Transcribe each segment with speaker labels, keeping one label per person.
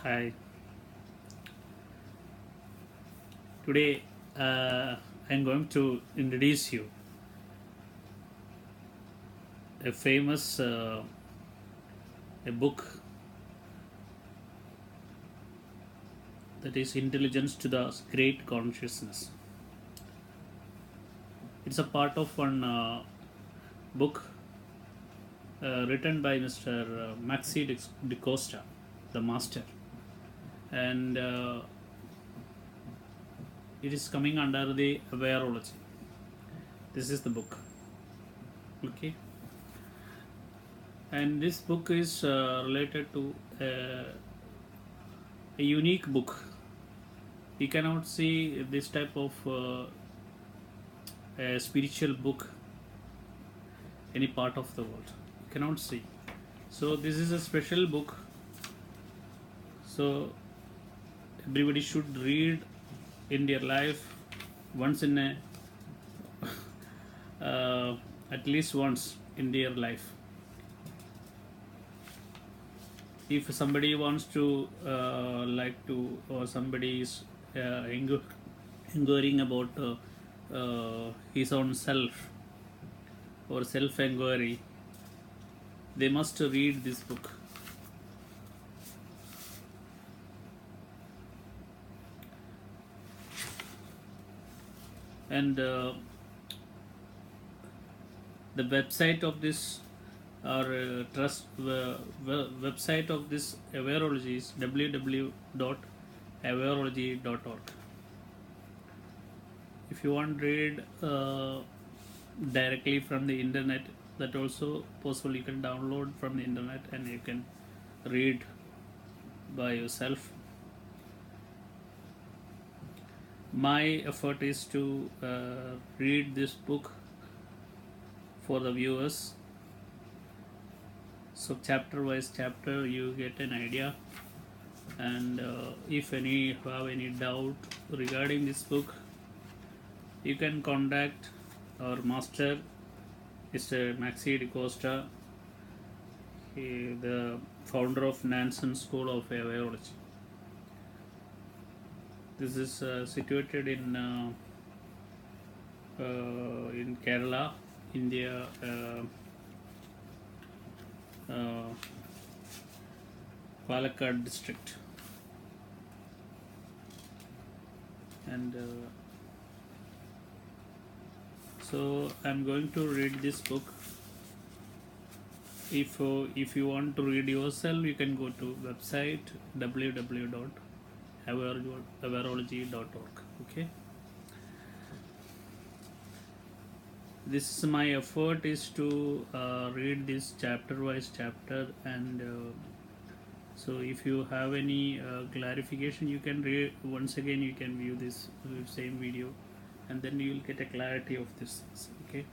Speaker 1: Hi. Today I'm going to introduce you a famous a book that is Intelligence to the Great Consciousness. It's a part of one book written by Mr. Maxi de Costa, the master, and it is coming under the Awarology. This is the book, okay, and this book is related to a unique book. You cannot see this type of a spiritual book any part of the world. You cannot see. So this is a special book. So everybody should read in their life once in a at least once in their life. If somebody wants to like to, or somebody is inquiring about his own self or self inquiry, they must read this book. And the website of this, or website of this Awarology is www.awarology.org. If you want to read directly from the internet, that also possible. You can download from the internet and you can read by yourself. My effort is to read this book for the viewers, so chapter wise chapter you get an idea. And if any have any doubt regarding this book, you can contact our master, Mr. Maxi de Costa, the founder of Nansen School of Awarology. This is situated in Kerala, India, Palakkad district. And so I'm going to read this book. If you want to read yourself, you can go to website www.awarology.org. Okay, this is my effort is to read this chapter wise chapter. And so if you have any clarification, you can read once again, you can view this same video, and then you will get a clarity of this. Okay.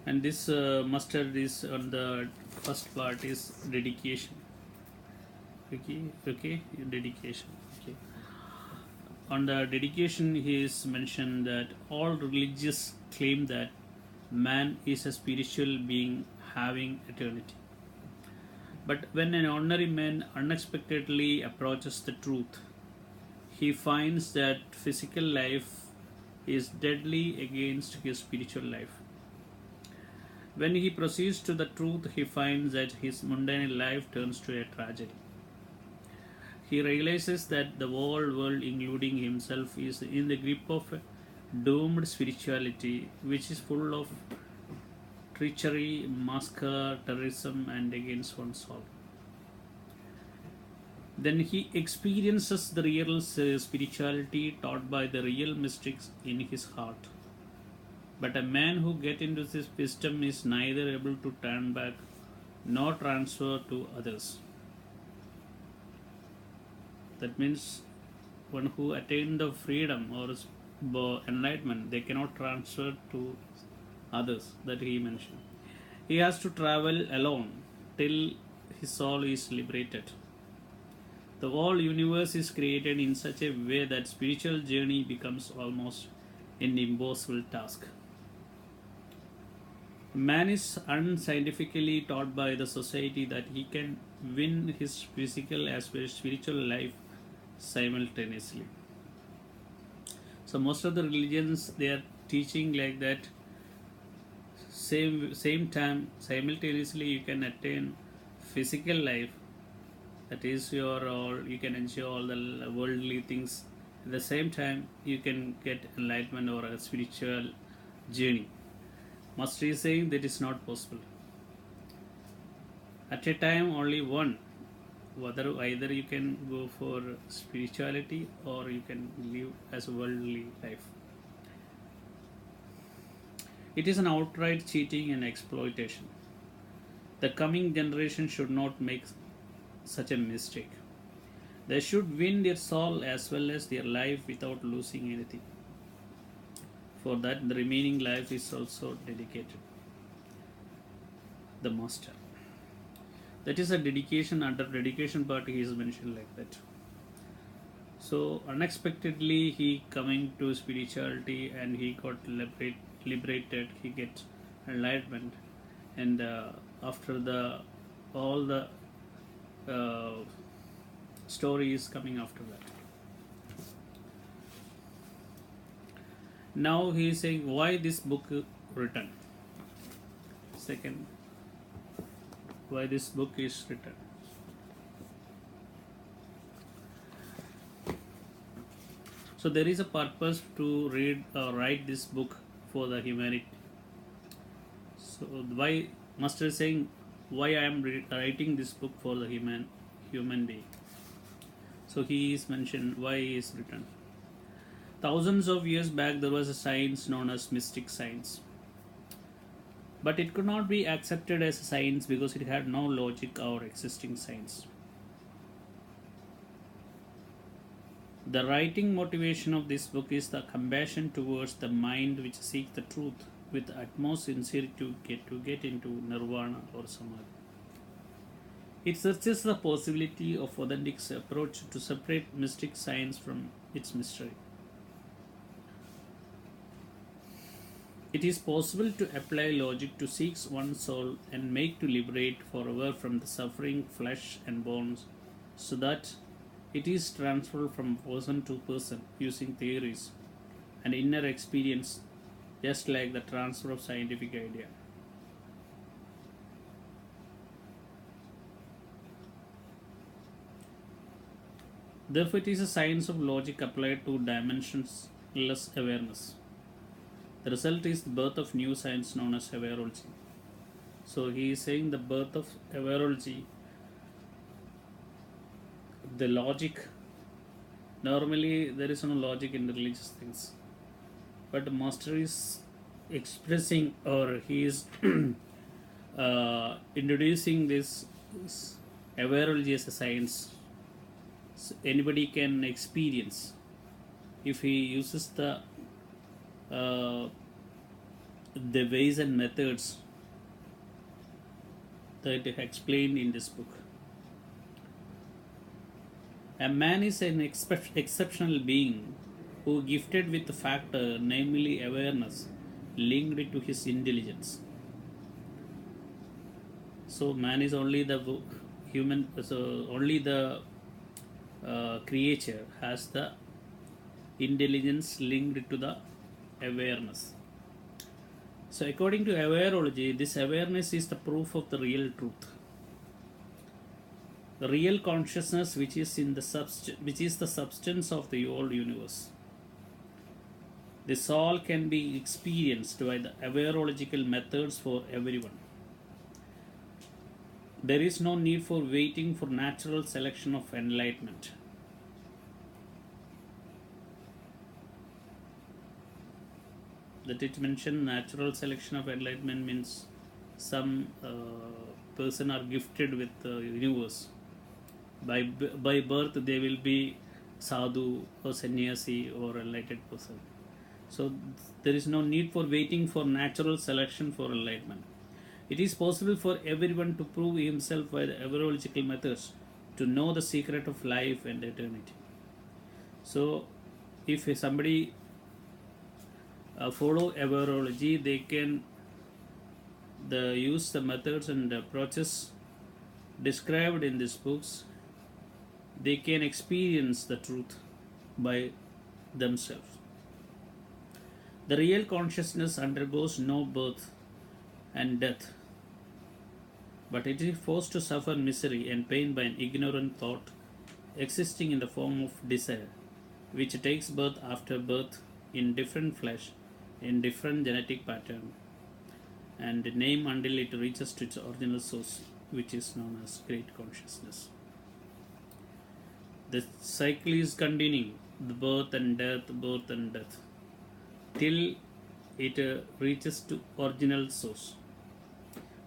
Speaker 1: And this mustard is on the first part is dedication. Okay, dedication. Okay, on the dedication he is mentioned that all religious claim that man is a spiritual being having eternity, but when an ordinary man unexpectedly approaches the truth, he finds that physical life is deadly against his spiritual life. When he proceeds to the truth, he finds that his mundane life turns to a tragedy. He realizes that the whole world, including himself, is in the grip of a doomed spirituality which is full of treachery, massacre, terrorism, and against one's soul. Then he experiences the real spirituality taught by the real mystics in his heart. But a man who gets into this wisdom is neither able to turn back nor transfer to others. That means one who attained the freedom or enlightenment, they cannot transfer to others, that he mentioned. He has to travel alone till his soul is liberated. The whole universe is created in such a way that spiritual journey becomes almost an impossible task. Man is unscientifically taught by the society that he can win his physical as well as spiritual life simultaneously. So most of the religions they are teaching like that same time simultaneously you can attain physical life, that is your all you can enjoy all the worldly things. At the same time you can get enlightenment or a spiritual journey. Master is saying that is not possible at a time, only one. Whether either you can go for spirituality or you can live as a worldly life. It is an outright cheating and exploitation. The coming generation should not make such a mistake. They should win their soul as well as their life without losing anything. For that, the remaining life is also dedicated. The master. That is a dedication. Under dedication part, he is mentioned like that. So unexpectedly, he coming to spirituality and he got liberated. He get enlightenment, and after the all the uh, story is coming after that. Now he is saying why this book written. Second, why this book is written. So there is a purpose to write this book for the humanity. So why Master is saying why I am writing this book for the human being. So he is mentioned why he is written. Thousands of years back there was a science known as mystic science. But it could not be accepted as a science because it had no logic or existing science. The writing motivation of this book is the compassion towards the mind which seeks the truth with utmost sincerity to get into nirvana or samadhi. It searches the possibility of authentic approach to separate mystic science from its mystery. It is possible to apply logic to seek one's soul and make to liberate forever from the suffering flesh and bones, so that it is transferred from person to person using theories and inner experience, just like the transfer of scientific idea. Therefore, it is a science of logic applied to dimensionless awareness. The result is the birth of new science known as Awarology. So he is saying the birth of Awarology, the logic. Normally there is no logic in the religious things, but the master is expressing or he is introducing this Awarology as a science. So anybody can experience if he uses uh, the ways and methods that are explained in this book. A man is an exceptional being who gifted with a factor, namely awareness, linked to his intelligence. So man is only the human. So only the creature has the intelligence linked to the awareness. So according to Awarology, this awareness is the proof of the real truth. The real consciousness which is the substance of the whole universe. This all can be experienced by the awarological methods for everyone. There is no need for waiting for natural selection of enlightenment. That it mentioned natural selection of enlightenment means some person are gifted with the universe. By birth they will be sadhu or sannyasi or enlightened person. So there is no need for waiting for natural selection for enlightenment. It is possible for everyone to prove himself by the awarological methods to know the secret of life and eternity. So if somebody follow Awarology, they can the methods and approaches described in these books, they can experience the truth by themselves. The real consciousness undergoes no birth and death, but it is forced to suffer misery and pain by an ignorant thought existing in the form of desire, which takes birth after birth in different flesh, in different genetic pattern, and name until it reaches to its original source, which is known as great consciousness. The cycle is continuing, the birth and death, till it reaches to original source.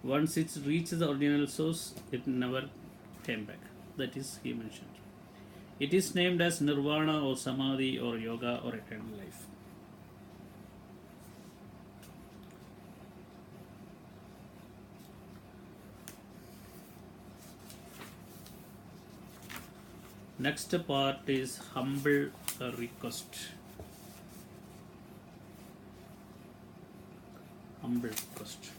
Speaker 1: Once it reaches the original source, it never came back. That is, he mentioned. It is named as nirvana or samadhi or yoga or eternal life. Next part is humble request. Humble request.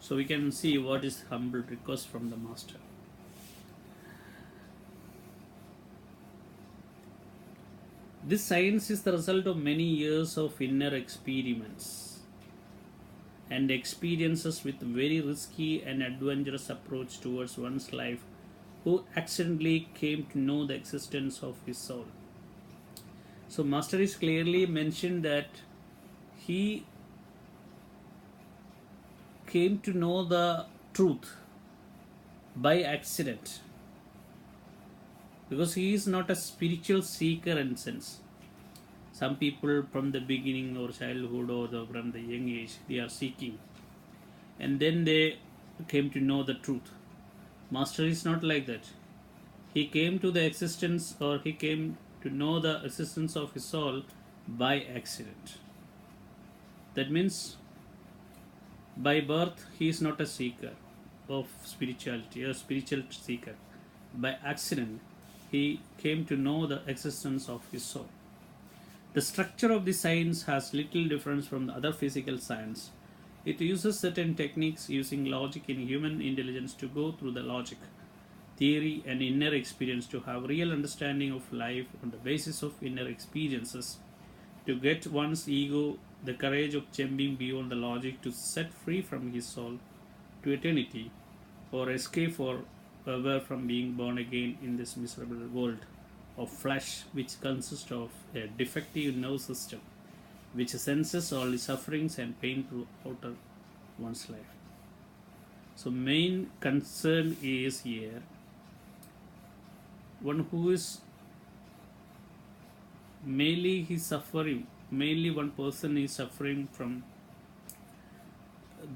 Speaker 1: So we can see what is humble request from the master. This science is the result of many years of inner experiments and experiences with very risky and adventurous approach towards one's life, who accidentally came to know the existence of his soul. So master is clearly mentioned that he came to know the truth by accident, because he is not a spiritual seeker in sense. Some people from the beginning or childhood or from the young age, they are seeking, and then they came to know the truth. Master is not like that. He came to the existence, or he came to know the existence of his soul by accident. That means by birth he is not a seeker of spirituality, a spiritual seeker. By accident he came to know the existence of his soul. The structure of the science has little difference from the other physical science. It uses certain techniques using logic and human intelligence to go through the logic, theory and inner experience to have real understanding of life on the basis of inner experiences, to get one's ego the courage of jumping beyond the logic to set free from his soul to eternity, or escape forever from being born again in this miserable world of flesh, which consists of a defective nerve system which senses all the sufferings and pain throughout one's life. So main concern is here one who is mainly one person is suffering from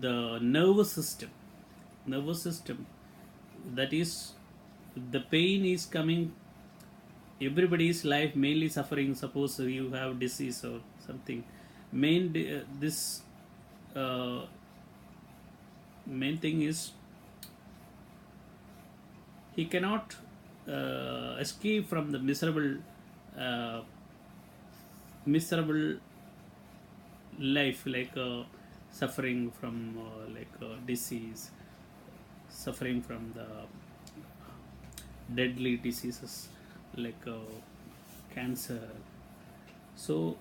Speaker 1: the nervous system. That is, the pain is coming. Everybody's life mainly suffering. Suppose you have disease or something. Main thing is he cannot escape from the miserable life, like suffering from disease, suffering from the deadly diseases like cancer. So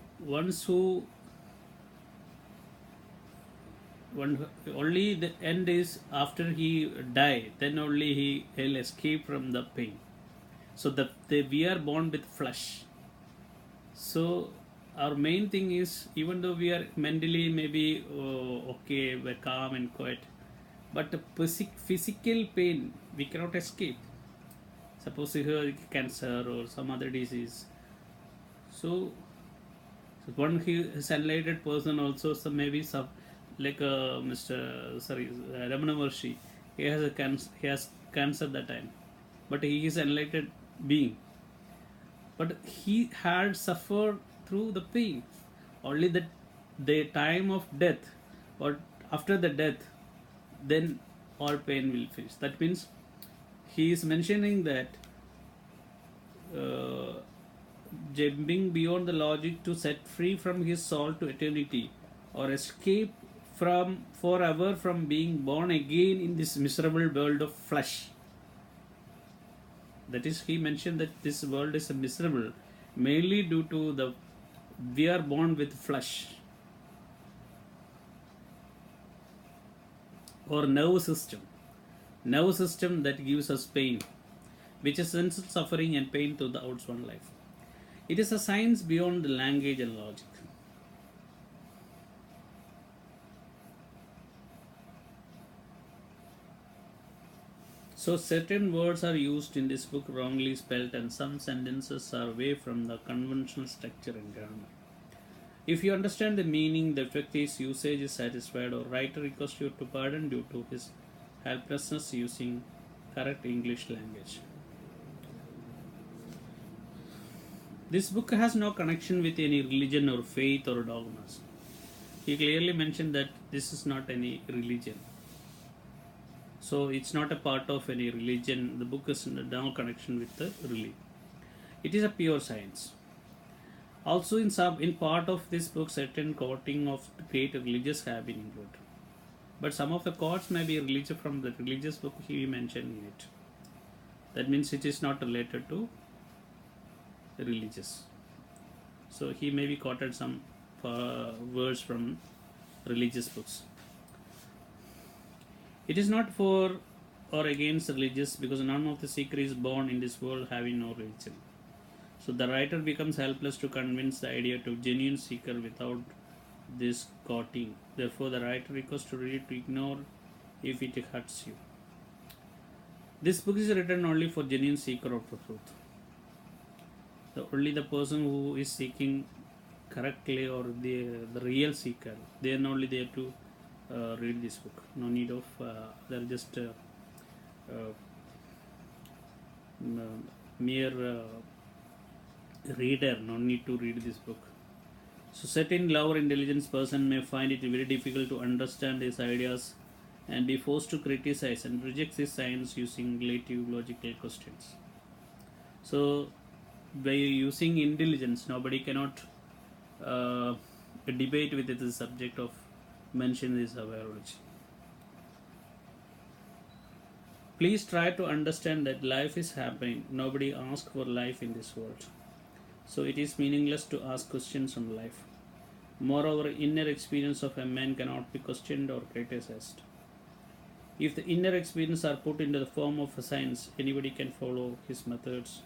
Speaker 1: only the end is after he die, then only he'll escape from the pain. So we are born with flesh. So our main thing is, even though we are mentally maybe okay, we're calm and quiet, but the physical pain we cannot escape. Suppose you have cancer or some other disease. So one is enlightened person also, so maybe some like Ramana Maharshi, he has cancer that time, but he is enlightened being. But he had suffered through the pain. Only the time of death, or after the death, then all pain will finish. That means he is mentioning that jumping beyond the logic to set free from his soul to eternity, or escape from forever from being born again in this miserable world of flesh. That is, he mentioned that this world is miserable mainly due to the we are born with flesh or nerve system that gives us pain, which is sense suffering and pain to the outside life. It is a science beyond the language and logic. So certain words are used in this book wrongly spelled, and some sentences are away from the conventional structure and grammar. If you understand the meaning, the effect is usage is satisfied, or writer requests you to pardon due to his helplessness using correct English language. This book has no connection with any religion or faith or dogmas. He clearly mentioned that this is not any religion. So it's not a part of any religion. The book is no connection with the religion. It is a pure science. Also, in part of this book, certain quoting of great religious have been included. But some of the quotes may be religious from the religious book he mentioned in it. That means it is not related to religious. So he may be quoted some words from religious books. It is not for or against religious, because none of the seeker is born in this world having no religion. So the writer becomes helpless to convince the idea to genuine seeker without this quoting. Therefore, the writer requests to read to ignore if it hurts you. This book is written only for genuine seeker of the truth. Only the person who is seeking correctly, or the real seeker, they are only there to read this book. No need of they're just mere reader. No need to read this book. So certain low or intelligent person may find it very difficult to understand these ideas and be forced to criticize and reject this science using relative logical questions. So by using intelligence, nobody cannot debate with the subject of mention this Awarology. Please try to understand that life is happening. Nobody asks for life in this world. So it is meaningless to ask questions on life. Moreover, inner experience of a man cannot be questioned or criticized. If the inner experience are put into the form of a science, anybody can follow its methods,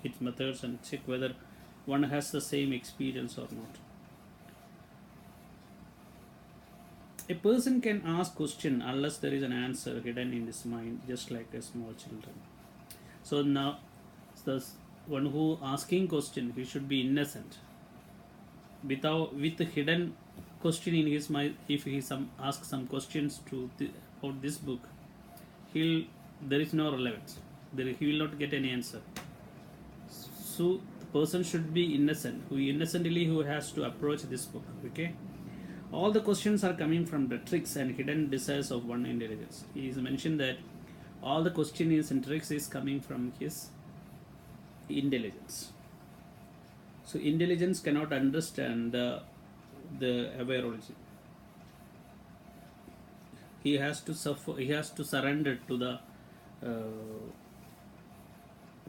Speaker 1: and check whether one has the same experience or not. A person can ask question unless there is an answer hidden in his mind, just like a small children. So now, the one who asking question, he should be innocent. With the hidden question in his mind, if he asks some questions about this book, there is no relevance. He will not get any answer. So the person should be innocent. Who has to approach this book. Okay. All the questions are coming from the tricks and hidden desires of one intelligence. He is mentioned that all the questions and tricks is coming from his intelligence. So intelligence cannot understand the Awarology. He has to suffer. He has to surrender to the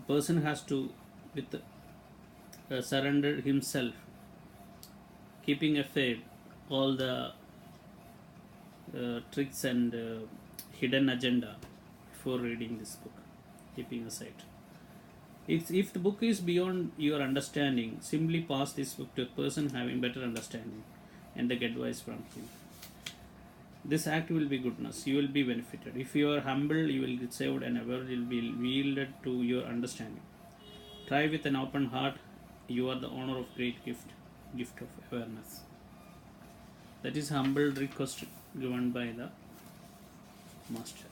Speaker 1: person has to surrender himself, keeping aside all the tricks and hidden agenda before reading this book, keeping aside. If the book is beyond your understanding, simply pass this book to a person having better understanding and take advice from him. This act will be goodness. You will be benefited. If you are humble, you will get saved, and ever will be yielded to your understanding. Try with an open heart. You are the owner of great gift of awareness. That is humble request given by the master.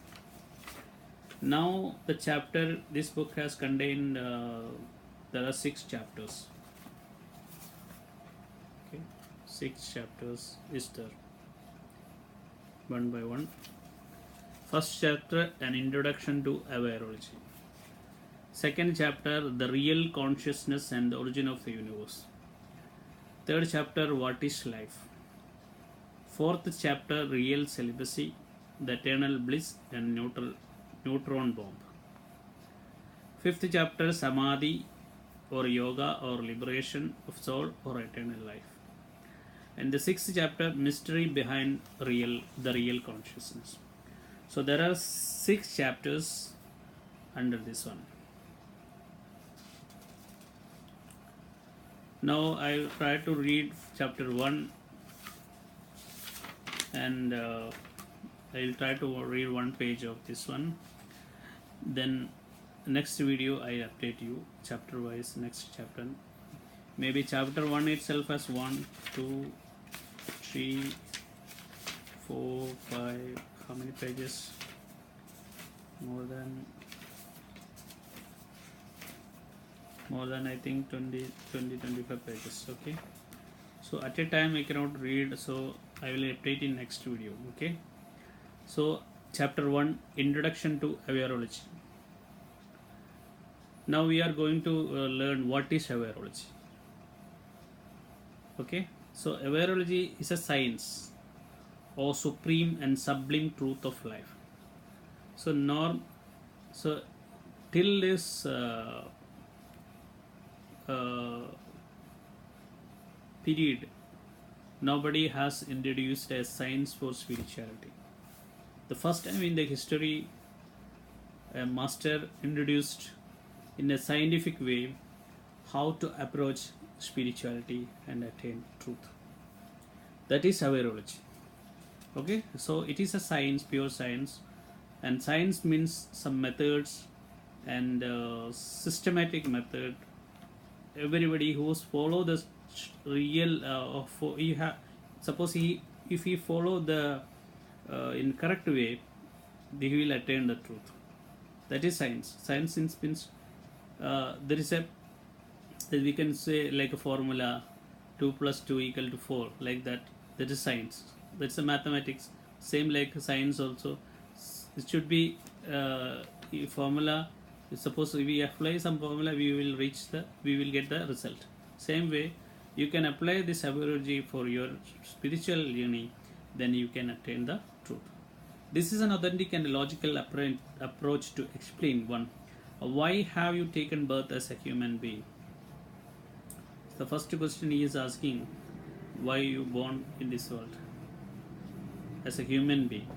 Speaker 1: Now the chapter, this book has contained, there are 6 chapters. Okay, 6 chapters is there, one by one. First chapter, an introduction to Awarology. Second chapter, the real consciousness and the origin of the universe. Third chapter, what is life? Fourth chapter, real celibacy, the eternal bliss and neutron bomb. Fifth chapter, samadhi or yoga or liberation of soul or eternal life. And the sixth chapter, mystery behind the real consciousness. So there are 6 chapters under this one. Now I will try to read chapter 1, and I will try to read one page of this one. Then next video I update you chapter wise, next chapter. Maybe chapter 1 itself has 1, 2, 3, 4, 5, how many pages? More than I think 25 pages. Okay, so at a time I cannot read, so I will update in next video. Okay, so chapter 1, introduction to Awarology. Now we are going to learn what is Awarology. Okay, so Awarology is a science or supreme and sublime truth of life. So till this period, nobody has introduced a science for spirituality. The first time in the history, a master introduced in a scientific way how to approach spirituality and attain truth. That is Awarology. Okay, so it is a science, pure science, and science means some methods and systematic method. Everybody who's follow the real suppose if he follow the in correct way, he will attain the truth. That is science. Science means there is a, we can say like a formula, 2 plus 2 equal to 4, like that. That is science. That's a mathematics. Same like science also. It should be a formula. Suppose if we apply some formula, we will get the result. Same way, you can apply this Awarology for your spiritual journey, then you can attain the truth. This is an authentic and logical approach to explain one. Why have you taken birth as a human being? The first question he is asking, why you born in this world as a human being?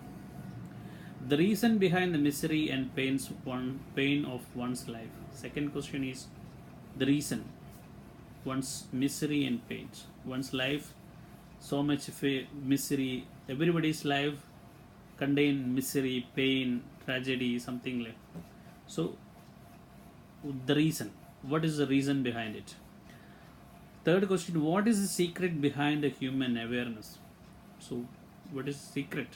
Speaker 1: The reason behind the misery and pain of one's life. Second question is the reason, one's misery and pains, one's life. So much misery. Everybody's life contain misery, pain, tragedy, something like. So the reason. What is the reason behind it? Third question, what is the secret behind the human awareness? So what is the secret?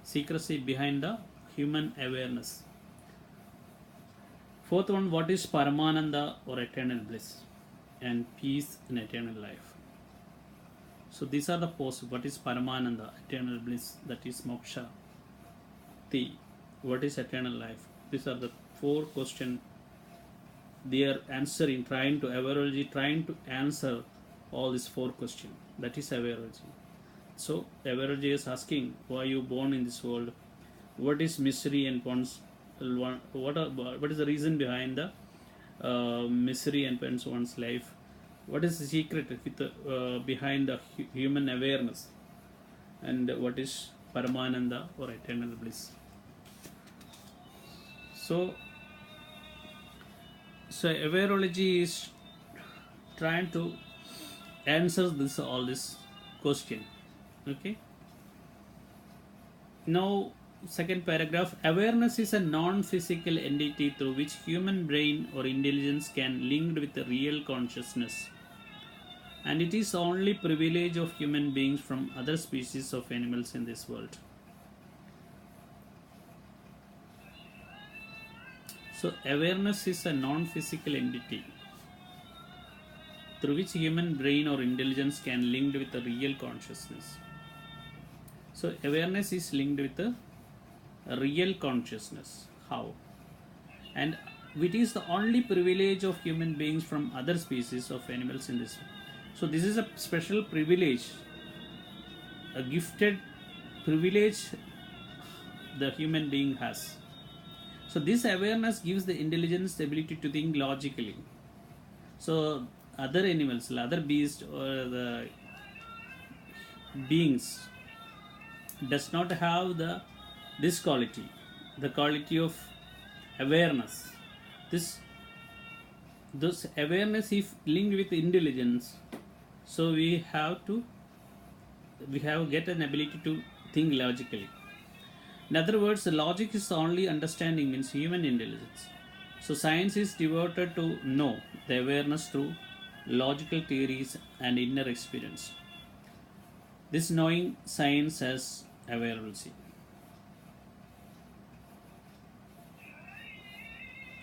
Speaker 1: Secrecy behind the human awareness. Fourth one, what is Paramananda or eternal bliss and peace in eternal life? So these are the posts. What is Paramananda, eternal bliss, that is moksha. What is eternal life? These are the 4 questions they are answering, trying to answer all these 4 questions. That is Awarology. So Awarology is asking, why you born in this world? What is misery and what is the reason behind the misery and pains one's life? What is the secret behind the human awareness? And what is Paramananda or eternal bliss? So Awarology is trying to answer all this question. Okay. Now, second paragraph. Awareness is a non-physical entity through which human brain or intelligence can link with the real consciousness, and it is only privilege of human beings from other species of animals in this world. So awareness is a non-physical entity through which human brain or intelligence can link with the real consciousness. So awareness is linked with the real consciousness. How? And it is the only privilege of human beings from other species of animals in this world. So this is a special privilege a gifted privilege the human being has. So this awareness gives the intelligence the ability to think logically. So other animals, other beasts, or the beings does not have this quality, the quality of awareness. This awareness, if linked with intelligence, so we have get an ability to think logically. In other words, the logic is only understanding means human intelligence. So science is devoted to know the awareness through logical theories and inner experience. This knowing science as awarology.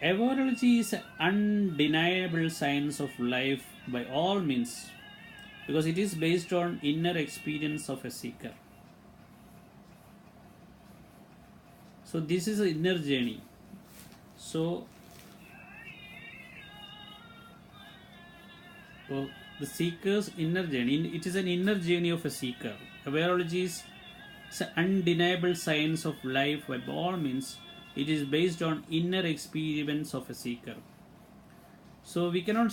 Speaker 1: Awarology is an undeniable science of life by all means, because it is based on inner experience of a seeker. So this is an inner journey. So the seeker's inner journey, it is an inner journey of a seeker. Awarology is an undeniable science of life by all means. It is based on inner experience of a seeker. So we cannot,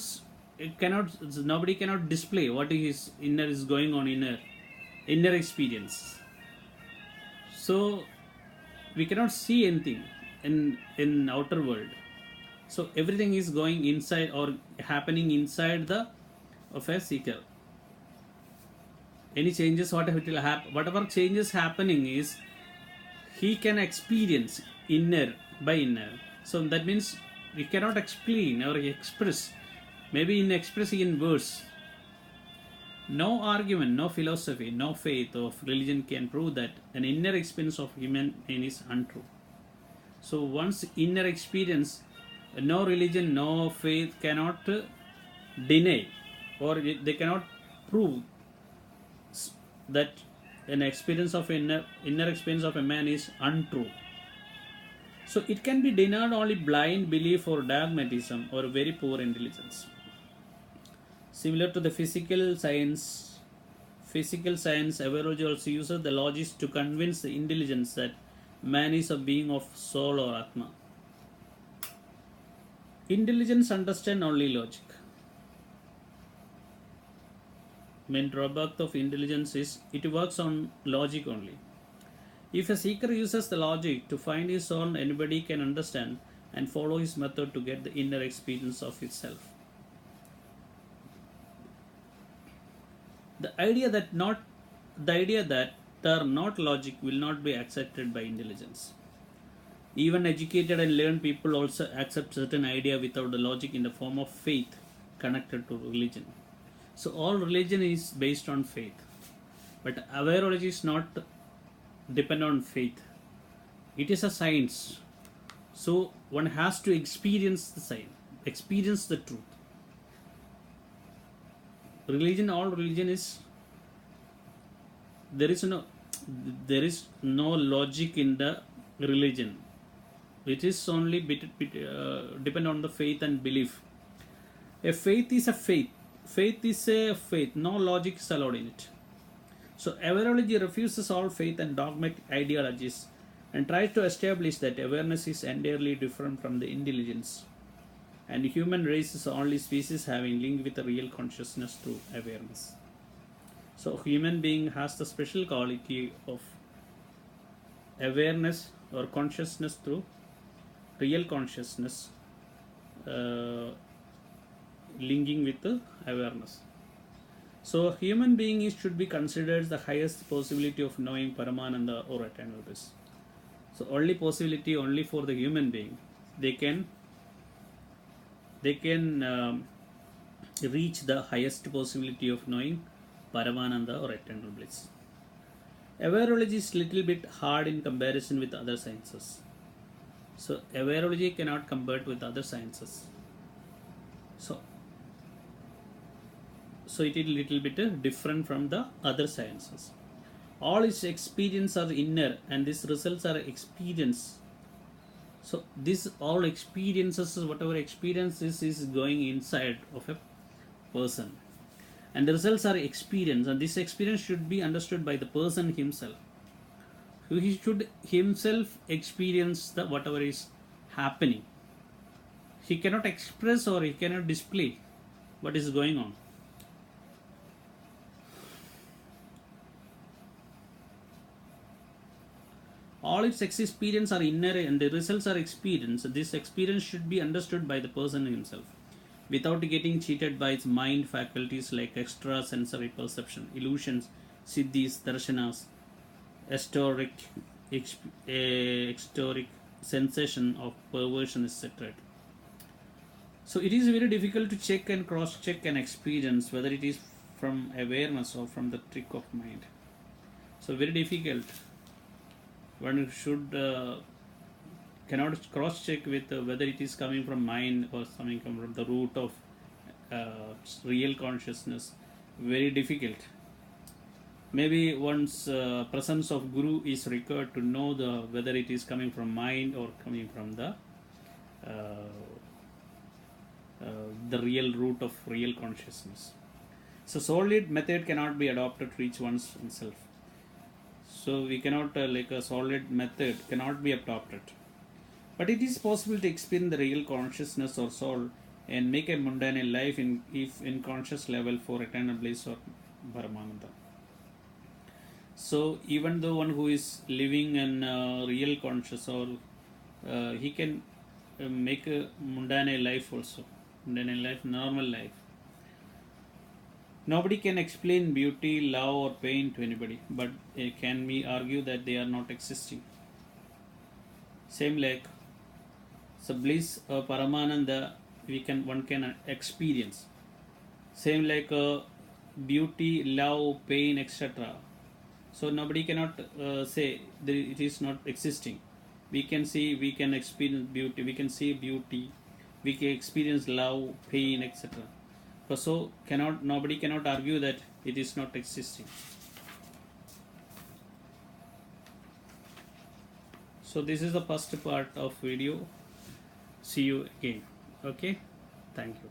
Speaker 1: nobody cannot display what is inner is going on inner experience. So we cannot see anything in outer world. So everything is going inside or happening inside of a seeker. Any changes, whatever it will happen, whatever changes happening is he can experience inner by inner. So that means we cannot explain or express, maybe in expressing in words. No argument, no philosophy, no faith of religion can prove that an inner experience of human being is untrue. So once inner experience, no religion, no faith cannot deny, or they cannot prove that an experience of inner experience of a man is untrue. So it can be denied only blind belief or dogmatism or very poor intelligence. Similar to the physical science, Awarology also uses the logic to convince the intelligence that man is a being of soul or Atma. Intelligence understands only logic. Main drawback of intelligence is it works on logic only. If a seeker uses the logic to find his own, anybody can understand and follow his method to get the inner experience of itself. The idea that they are not logic will not be accepted by intelligence. Even educated and learned people also accept certain idea without the logic in the form of faith connected to religion. So all religion is based on faith, but awarology is not depend on faith. It is a science. So one has to experience the science, experience the truth. All religion is, there is no logic in the religion. It is only depend on the faith and belief. A faith is a faith. Faith is a faith. No logic is allowed in it. So awarology refuses all faith and dogmatic ideologies and tries to establish that awareness is entirely different from the intelligence, and the human race is the only species having link with the real consciousness through awareness. So human being has the special quality of awareness or consciousness through real consciousness, linking with the awareness. So human being should be considered the highest possibility of knowing Paramananda or eternal bliss. So only possibility only for the human being. They can reach the highest possibility of knowing Paramananda or eternal bliss. Awarology is little bit hard in comparison with other sciences. So awarology cannot compare with other sciences. So it is little bit different from the other sciences. All its experience are inner, and these results are experience. So this all experiences, whatever experience is going inside of a person. and the results are experience, and this experience should be understood by the person himself. So he should himself experience the whatever is happening. He cannot express or he cannot display what is going on. All its experience are inner and the results are experience. This experience should be understood by the person himself without getting cheated by its mind faculties like extrasensory perception, illusions, siddhis, darshanas, historic, historic sensation of perversion, etc. So it is very difficult to check and cross check an experience whether it is from awareness or from the trick of mind. So very difficult. One should cannot cross check with whether it is coming from mind or coming from the root of real consciousness. Very difficult. Maybe one's presence of guru is required to know whether it is coming from mind or coming from the real root of real consciousness. So solid method cannot be adopted to each oneself. So we cannot like a solid method cannot be adopted. But it is possible to experience the real consciousness or soul and make a mundane life if in conscious level for eternal bliss or Paramananda. So even though one who is living in real conscious or he can make a mundane life also. Mundane life, normal life. Nobody can explain beauty, love or pain to anybody, but can we argue that they are not existing? Same like so bliss or Paramananda one can experience. Same like beauty, love, pain, etc. So nobody cannot say that it is not existing. We can see, we can experience beauty, we can see beauty, we can experience love, pain, etc. So nobody cannot argue that it is not existing. So this is the first part of video. See you again. Okay, thank you.